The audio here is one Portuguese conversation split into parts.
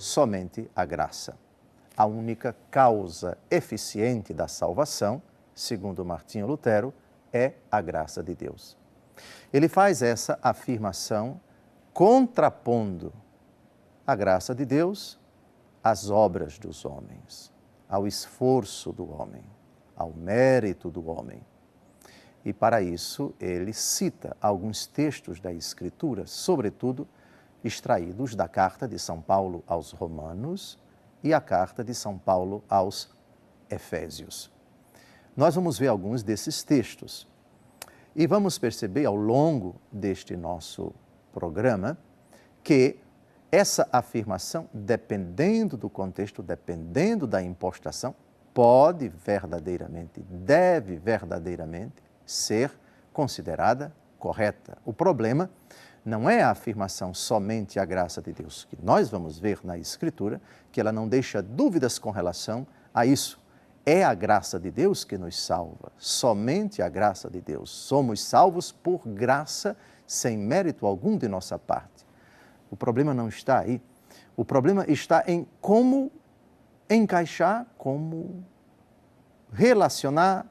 somente a graça. A única causa eficiente da salvação, segundo Martinho Lutero, é a graça de Deus. Ele faz essa afirmação contrapondo a graça de Deus às obras dos homens, ao esforço do homem, ao mérito do homem. E para isso ele cita alguns textos da Escritura, sobretudo extraídos da carta de São Paulo aos Romanos e a carta de São Paulo aos Efésios. Nós vamos ver alguns desses textos e vamos perceber ao longo deste nosso programa que essa afirmação, dependendo do contexto, dependendo da impostação, pode verdadeiramente, deve verdadeiramente ser considerada correta. O problema não é a afirmação somente a graça de Deus, que nós vamos ver na Escritura, que ela não deixa dúvidas com relação a isso. É a graça de Deus que nos salva, somente a graça de Deus. Somos salvos por graça, sem mérito algum de nossa parte. O problema não está aí. O problema está em como encaixar, como relacionar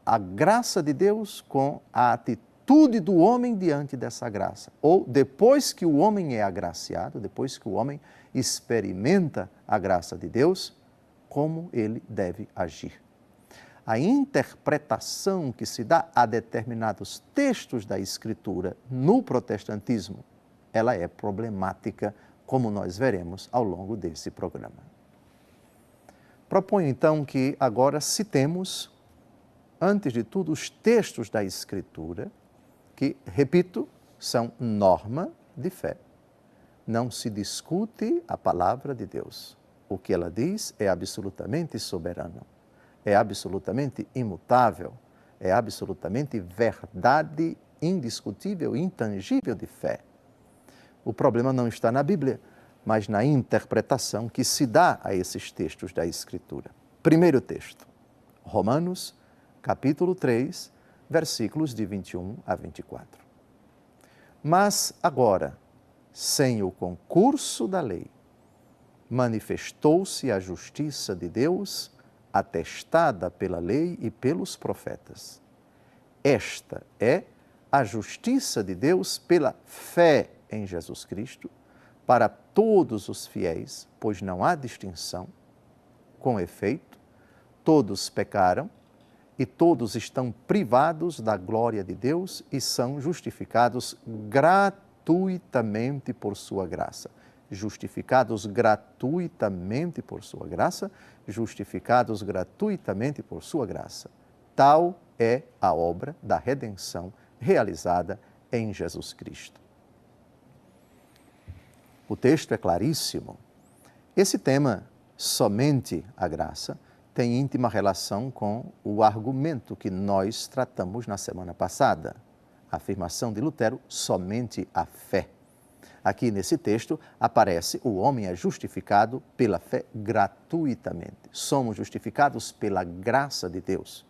a graça de Deus com a atitude do homem diante dessa graça. Ou depois que o homem é agraciado, depois que o homem experimenta a graça de Deus, como ele deve agir. A interpretação que se dá a determinados textos da Escritura no protestantismo, ela é problemática, como nós veremos ao longo desse programa. Proponho então que agora citemos, antes de tudo, os textos da Escritura, que, repito, são norma de fé. Não se discute a palavra de Deus. O que ela diz é absolutamente soberano, é absolutamente imutável, é absolutamente verdade indiscutível, intangível de fé. O problema não está na Bíblia, mas na interpretação que se dá a esses textos da Escritura. Primeiro texto, Romanos, capítulo 3, versículos de 21 a 24. Mas agora, sem o concurso da lei, manifestou-se a justiça de Deus, atestada pela lei e pelos profetas. Esta é a justiça de Deus pela fé em Jesus Cristo, para todos os fiéis, pois não há distinção. Com efeito, todos pecaram e todos estão privados da glória de Deus e são justificados gratuitamente por sua graça. Justificados gratuitamente por sua graça, justificados gratuitamente por sua graça. Tal é a obra da redenção realizada em Jesus Cristo. O texto é claríssimo. Esse tema, somente a graça, tem íntima relação com o argumento que nós tratamos na semana passada. A afirmação de Lutero, somente a fé. Aqui nesse texto aparece o homem é justificado pela fé gratuitamente. Somos justificados pela graça de Deus.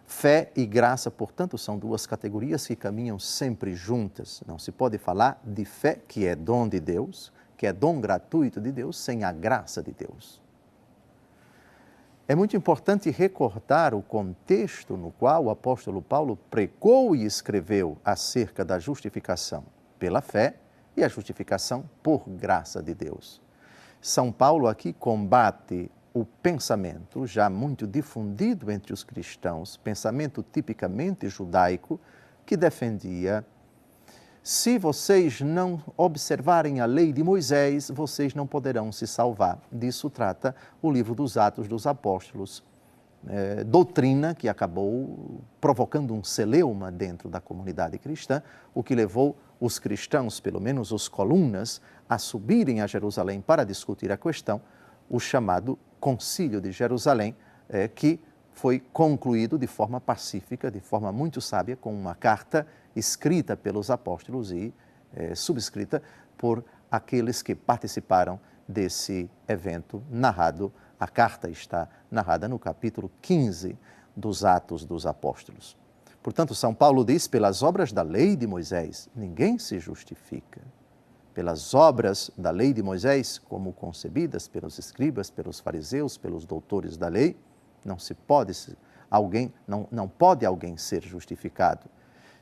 Fé e graça, portanto, são duas categorias que caminham sempre juntas. Não se pode falar de fé, que é dom de Deus, que é dom gratuito de Deus, sem a graça de Deus. É muito importante recordar o contexto no qual o apóstolo Paulo pregou e escreveu acerca da justificação pela fé e a justificação por graça de Deus. São Paulo aqui combate o pensamento já muito difundido entre os cristãos, pensamento tipicamente judaico, que defendia: se vocês não observarem a lei de Moisés, vocês não poderão se salvar. Disso trata o livro dos Atos dos Apóstolos, doutrina que acabou provocando um celeuma dentro da comunidade cristã, o que levou os cristãos, pelo menos os colunas, a subirem a Jerusalém para discutir a questão, o chamado Concílio de Jerusalém, que foi concluído de forma pacífica, de forma muito sábia, com uma carta escrita pelos apóstolos e subscrita por aqueles que participaram desse evento narrado. A carta está narrada no capítulo 15 dos Atos dos Apóstolos. Portanto, São Paulo diz: pelas obras da lei de Moisés, ninguém se justifica. pelas obras da lei de Moisés, como concebidas pelos escribas, pelos fariseus, pelos doutores da lei, não pode alguém ser justificado.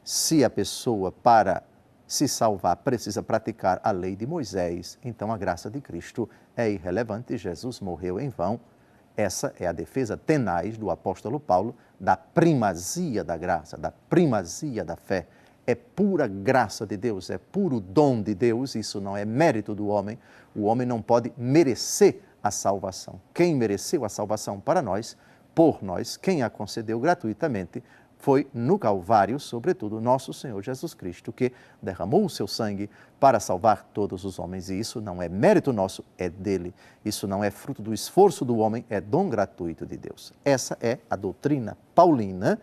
Se a pessoa, para se salvar, precisa praticar a lei de Moisés, então a graça de Cristo é irrelevante, Jesus morreu em vão. Essa é a defesa tenaz do apóstolo Paulo da primazia da graça, da primazia da fé. É pura graça de Deus, é puro dom de Deus, isso não é mérito do homem. O homem não pode merecer a salvação. Quem mereceu a salvação para nós, por nós, quem a concedeu gratuitamente, foi no Calvário, sobretudo, nosso Senhor Jesus Cristo, que derramou o seu sangue para salvar todos os homens. E isso não é mérito nosso, é dele. Isso não é fruto do esforço do homem, é dom gratuito de Deus. Essa é a doutrina paulina,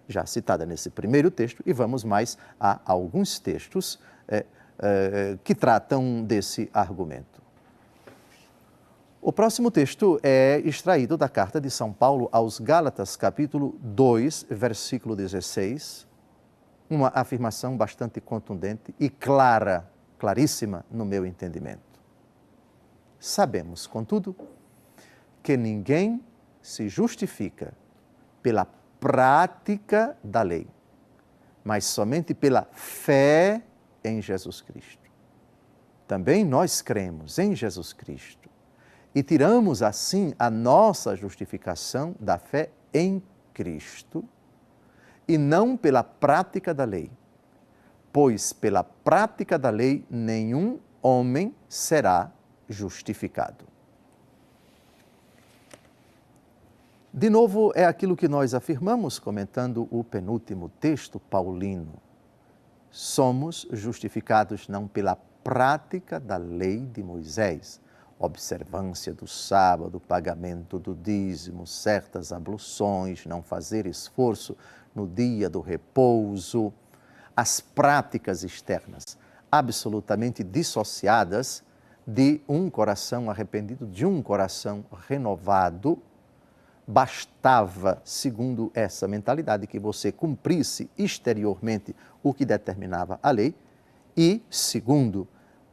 já citada nesse primeiro texto, e vamos mais a alguns textos que tratam desse argumento. O próximo texto é extraído da carta de São Paulo aos Gálatas, capítulo 2, versículo 16, uma afirmação bastante contundente e claríssima no meu entendimento. Sabemos, contudo, que ninguém se justifica pela prática da lei, mas somente pela fé em Jesus Cristo. Também nós cremos em Jesus Cristo e tiramos assim a nossa justificação da fé em Cristo e não pela prática da lei, pois pela prática da lei nenhum homem será justificado. De novo, é aquilo que nós afirmamos comentando o penúltimo texto paulino. Somos justificados não pela prática da lei de Moisés, observância do sábado, pagamento do dízimo, certas abluções, não fazer esforço no dia do repouso, as práticas externas, absolutamente dissociadas de um coração arrependido, de um coração renovado. Bastava, segundo essa mentalidade, que você cumprisse exteriormente o que determinava a lei e, segundo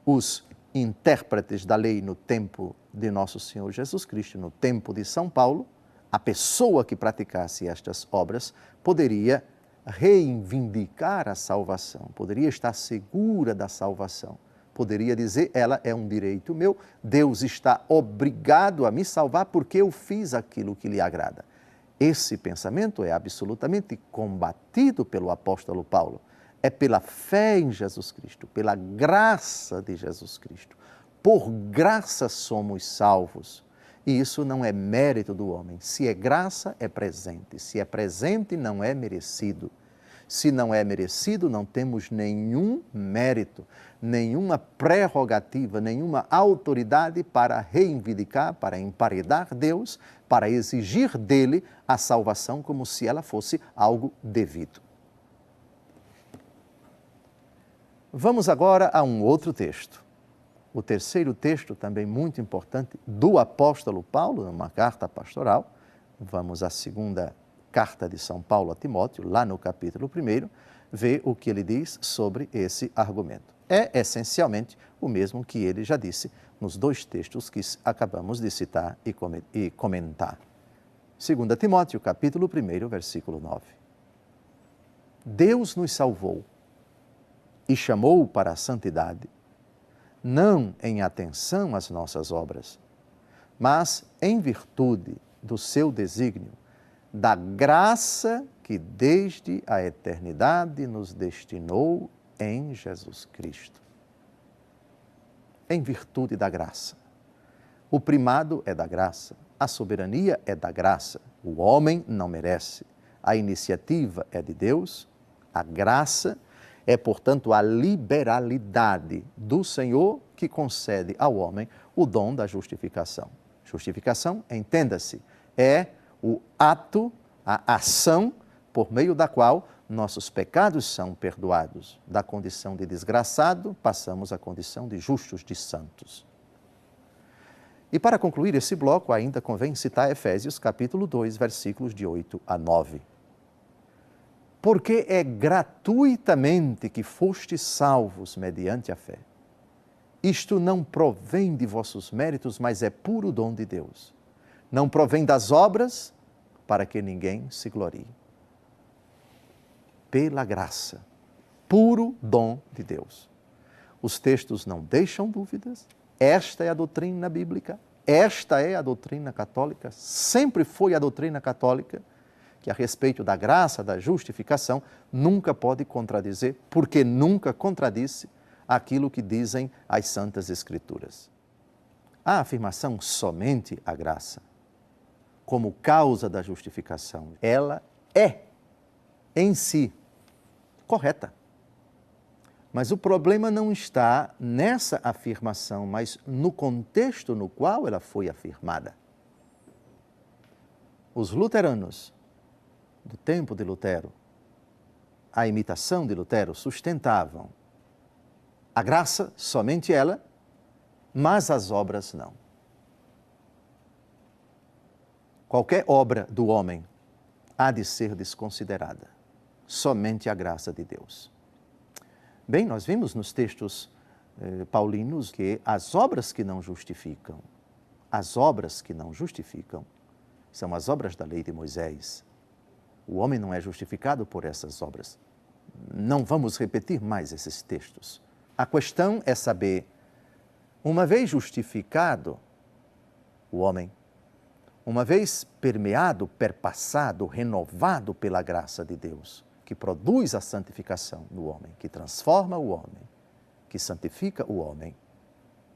os intérpretes da lei no tempo de nosso Senhor Jesus Cristo, no tempo de São Paulo, a pessoa que praticasse estas obras poderia reivindicar a salvação, poderia estar segura da salvação, poderia dizer, ela é um direito meu, Deus está obrigado a me salvar porque eu fiz aquilo que lhe agrada. Esse pensamento é absolutamente combatido pelo apóstolo Paulo. É pela fé em Jesus Cristo, pela graça de Jesus Cristo. Por graça somos salvos. E isso não é mérito do homem. Se é graça, é presente. Se é presente, não é merecido. Se não é merecido, não temos nenhum mérito, nenhuma prerrogativa, nenhuma autoridade para reivindicar, para emparedar Deus, para exigir dele a salvação como se ela fosse algo devido. Vamos agora a um outro texto. O terceiro texto, também muito importante, do apóstolo Paulo, numa carta pastoral. Vamos à segunda carta de São Paulo a Timóteo, lá no capítulo 1, ver o que ele diz sobre esse argumento. É essencialmente o mesmo que ele já disse nos dois textos que acabamos de citar e comentar. 2 Timóteo, capítulo 1, versículo 9. Deus nos salvou e chamou para a santidade, não em atenção às nossas obras, mas em virtude do seu desígnio, da graça que desde a eternidade nos destinou em Jesus Cristo. Em virtude da graça. O primado é da graça, a soberania é da graça, o homem não merece. A iniciativa é de Deus, a graça é, portanto, a liberalidade do Senhor que concede ao homem o dom da justificação. Justificação, entenda-se, é o ato, a ação por meio da qual nossos pecados são perdoados. Da condição de desgraçado, passamos à condição de justos, de santos. E para concluir esse bloco, ainda convém citar Efésios, capítulo 2, versículos de 8 a 9. Porque é gratuitamente que fostes salvos mediante a fé. Isto não provém de vossos méritos, mas é puro dom de Deus. Não provém das obras, para que ninguém se glorie. Pela graça, puro dom de Deus. Os textos não deixam dúvidas. Esta é a doutrina bíblica, esta é a doutrina católica, sempre foi a doutrina católica, que a respeito da graça, da justificação, nunca pode contradizer, porque nunca contradisse aquilo que dizem as Santas Escrituras. A afirmação somente a graça, como causa da justificação, ela é, em si, correta. Mas o problema não está nessa afirmação, mas no contexto no qual ela foi afirmada. Os luteranos, do tempo de Lutero, a imitação de Lutero, sustentavam a graça, somente ela, mas as obras não. Qualquer obra do homem há de ser desconsiderada, somente a graça de Deus. Bem, nós vimos nos textos paulinos que as obras que não justificam, são as obras da lei de Moisés. O homem não é justificado por essas obras. Não vamos repetir mais esses textos. A questão é saber, uma vez justificado o homem, uma vez permeado, perpassado, renovado pela graça de Deus, que produz a santificação no homem, que transforma o homem, que santifica o homem,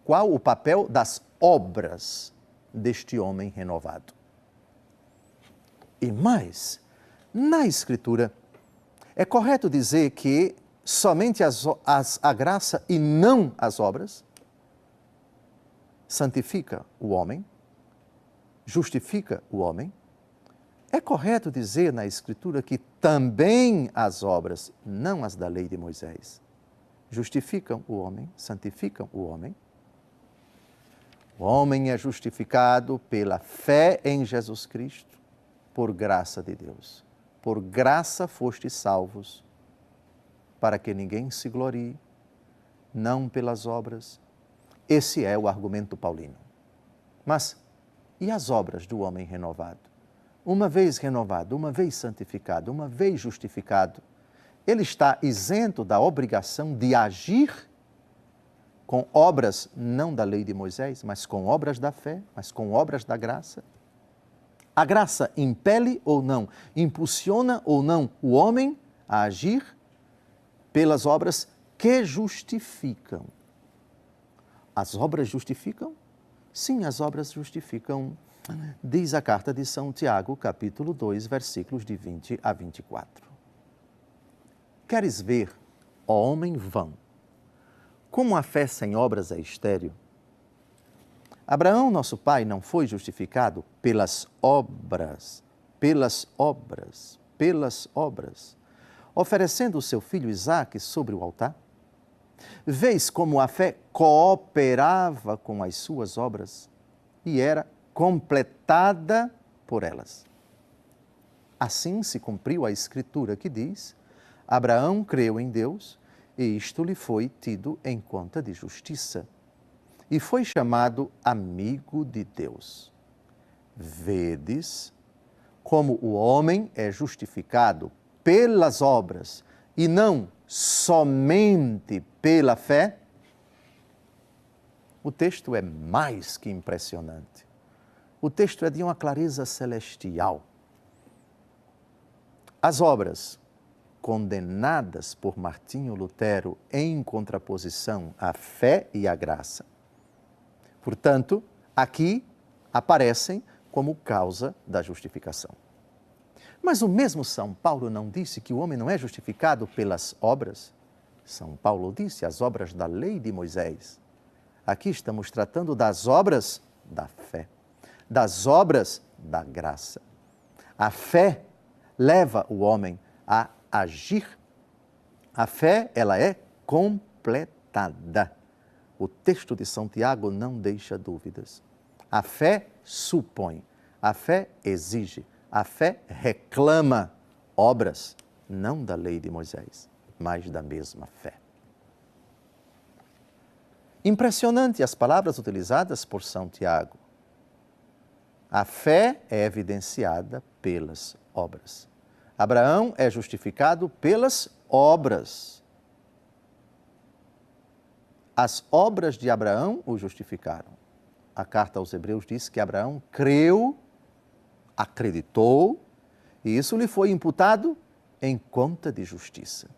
qual o papel das obras deste homem renovado? E mais, na Escritura, é correto dizer que somente a graça e não as obras santifica o homem, justifica o homem? É correto dizer na Escritura que também as obras, não as da lei de Moisés, justificam o homem, santificam o homem? O homem é justificado pela fé em Jesus Cristo, por graça de Deus. Por graça fostes salvos, para que ninguém se glorie, não pelas obras. Esse é o argumento paulino. Mas, e as obras do homem renovado? Uma vez renovado, uma vez santificado, uma vez justificado, ele está isento da obrigação de agir com obras não da lei de Moisés, mas com obras da fé, mas com obras da graça. A graça impele ou não, impulsiona ou não o homem a agir pelas obras que justificam. As obras justificam? Sim, as obras justificam. Diz a carta de São Tiago, capítulo 2, versículos de 20 a 24. Queres ver, ó homem vão, como a fé sem obras é estéril? Abraão, nosso pai, não foi justificado pelas obras, oferecendo o seu filho Isaque sobre o altar? Vês como a fé cooperava com as suas obras e era completada por elas. Assim se cumpriu a Escritura que diz: Abraão creu em Deus e isto lhe foi tido em conta de justiça. E foi chamado amigo de Deus. Vedes como o homem é justificado pelas obras e não somente pela fé? O texto é mais que impressionante. O texto é de uma clareza celestial. As obras condenadas por Martinho Lutero em contraposição à fé e à graça, portanto, aqui aparecem como causa da justificação. Mas o mesmo São Paulo não disse que o homem não é justificado pelas obras? São Paulo disse as obras da lei de Moisés. Aqui estamos tratando das obras da fé, das obras da graça. A fé leva o homem a agir. A fé, ela é completada. O texto de São Tiago não deixa dúvidas. A fé supõe, a fé exige, a fé reclama obras, não da lei de Moisés, mas da mesma fé. Impressionante as palavras utilizadas por São Tiago. A fé é evidenciada pelas obras. Abraão é justificado pelas obras. As obras de Abraão o justificaram. A carta aos Hebreus diz que Abraão creu, acreditou, e isso lhe foi imputado em conta de justiça.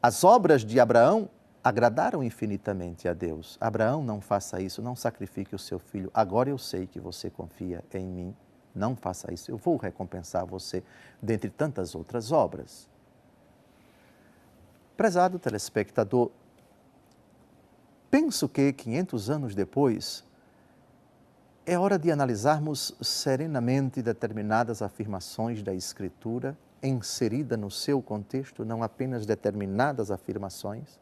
As obras de Abraão agradaram infinitamente a Deus. Abraão, não faça isso, não sacrifique o seu filho. Agora eu sei que você confia em mim. Não faça isso, eu vou recompensar você dentre tantas outras obras. Prezado telespectador, penso que 500 anos depois, é hora de analisarmos serenamente determinadas afirmações da Escritura, inserida no seu contexto, não apenas determinadas afirmações,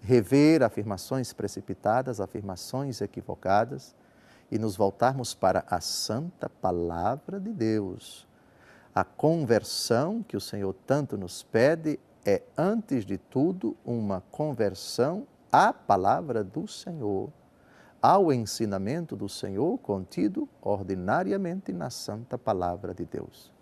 rever afirmações precipitadas, afirmações equivocadas, e nos voltarmos para a santa palavra de Deus. A conversão que o Senhor tanto nos pede é, antes de tudo, uma conversão à palavra do Senhor, ao ensinamento do Senhor contido ordinariamente na santa palavra de Deus.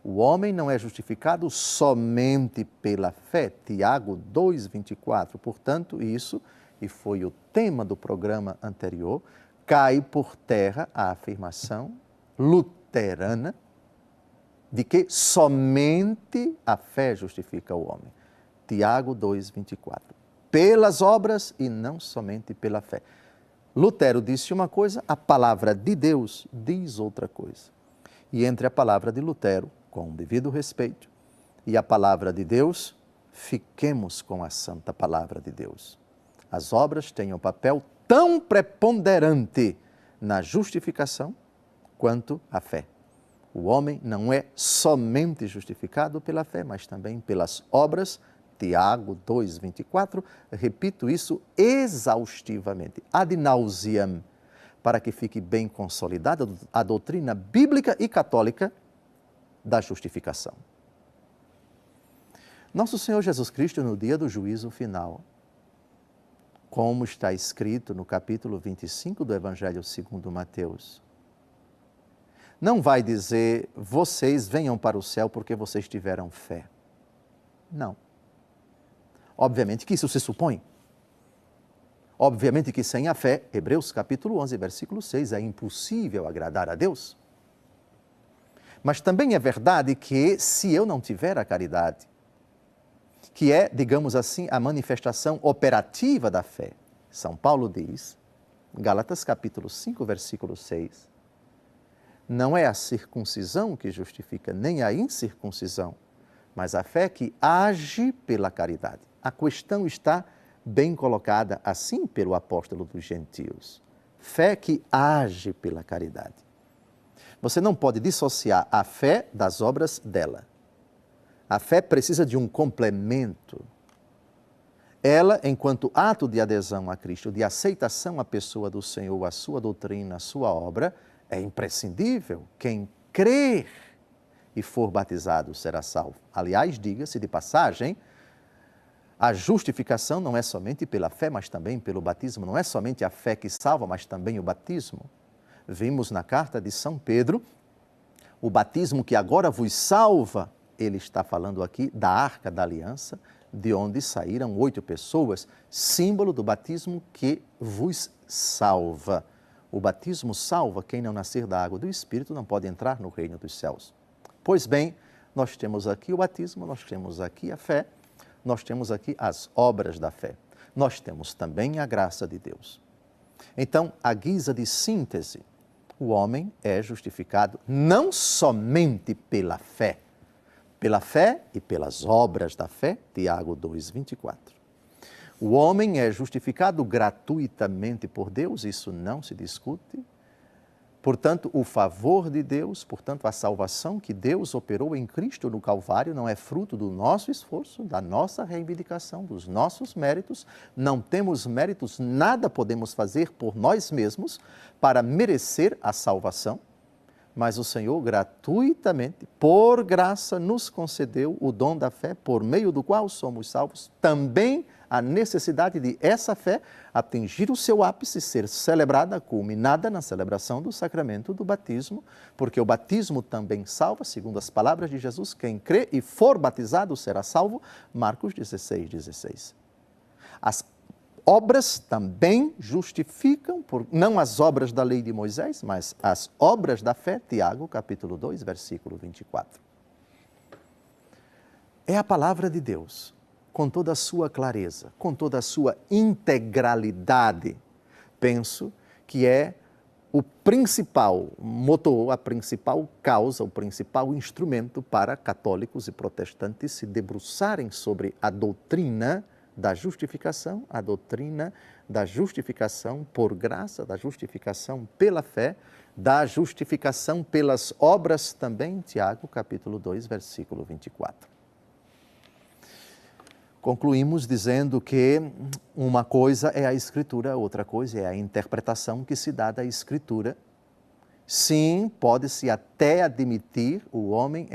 O homem não é justificado somente pela fé, Tiago 2,24. Portanto, isso, e foi o tema do programa anterior, cai por terra a afirmação luterana de que somente a fé justifica o homem. Tiago 2,24. Pelas obras e não somente pela fé. Lutero disse uma coisa, a palavra de Deus diz outra coisa. E entre a palavra de Lutero, com o devido respeito, e a palavra de Deus, fiquemos com a santa palavra de Deus. As obras têm um papel tão preponderante na justificação quanto a fé. O homem não é somente justificado pela fé, mas também pelas obras. Tiago 2,24, repito isso exaustivamente, ad nauseam, para que fique bem consolidada a doutrina bíblica e católica da justificação. Nosso Senhor Jesus Cristo, no dia do juízo final, como está escrito no capítulo 25 do Evangelho segundo Mateus, não vai dizer, vocês venham para o céu porque vocês tiveram fé. Não. Obviamente que isso se supõe. Obviamente que sem a fé, Hebreus capítulo 11, versículo 6, é impossível agradar a Deus. Mas também é verdade que se eu não tiver a caridade, que é, digamos assim, a manifestação operativa da fé, São Paulo diz, Gálatas capítulo 5, versículo 6, não é a circuncisão que justifica, nem a incircuncisão, mas a fé que age pela caridade. A questão está bem colocada assim pelo apóstolo dos gentios. Fé que age pela caridade. Você não pode dissociar a fé das obras dela. A fé precisa de um complemento. Ela, enquanto ato de adesão a Cristo, de aceitação à pessoa do Senhor, à sua doutrina, à sua obra, é imprescindível. Quem crer e for batizado será salvo. Aliás, diga-se de passagem, a justificação não é somente pela fé, mas também pelo batismo. Não é somente a fé que salva, mas também o batismo. Vimos na carta de São Pedro, o batismo que agora vos salva, ele está falando aqui da Arca da Aliança, de onde saíram 8 pessoas, símbolo do batismo que vos salva. O batismo salva quem não nascer da água do Espírito, não pode entrar no reino dos céus. Pois bem, nós temos aqui o batismo, nós temos aqui a fé, nós temos aqui as obras da fé. Nós temos também a graça de Deus. Então, à guisa de síntese, o homem é justificado não somente pela fé e pelas obras da fé, Tiago 2,24. O homem é justificado gratuitamente por Deus, isso não se discute. Portanto, o favor de Deus, portanto, a salvação que Deus operou em Cristo no Calvário não é fruto do nosso esforço, da nossa reivindicação, dos nossos méritos. Não temos méritos, nada podemos fazer por nós mesmos para merecer a salvação. mas o Senhor gratuitamente, por graça, nos concedeu o dom da fé, por meio do qual somos salvos. Também a necessidade de essa fé atingir o seu ápice, ser celebrada, culminada na celebração do sacramento do batismo, porque o batismo também salva, segundo as palavras de Jesus, quem crê e for batizado será salvo, Marcos 16:16. As obras também justificam, não as obras da lei de Moisés, mas as obras da fé, Tiago, capítulo 2, versículo 24. É a palavra de Deus, com toda a sua clareza, com toda a sua integralidade. Penso que é o principal motor, a principal causa, o principal instrumento para católicos e protestantes se debruçarem sobre a doutrina da justificação, a doutrina da justificação por graça, da justificação pela fé, da justificação pelas obras também, Tiago, capítulo 2, versículo 24. Concluímos dizendo que uma coisa é a Escritura, outra coisa é a interpretação que se dá da Escritura. Sim, pode-se até admitir o homem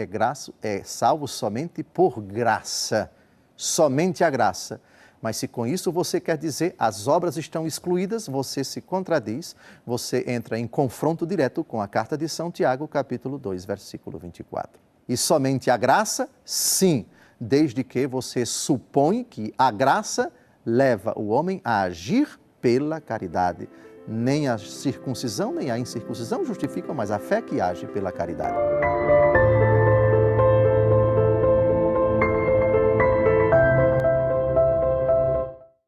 é salvo somente por graça, somente a graça. Mas se com isso você quer dizer as obras estão excluídas, você se contradiz, você entra em confronto direto com a carta de São Tiago, capítulo 2, versículo 24. E somente a graça, sim, desde que você supõe que a graça leva o homem a agir pela caridade. Nem a circuncisão, nem a incircuncisão justificam, mas a fé que age pela caridade.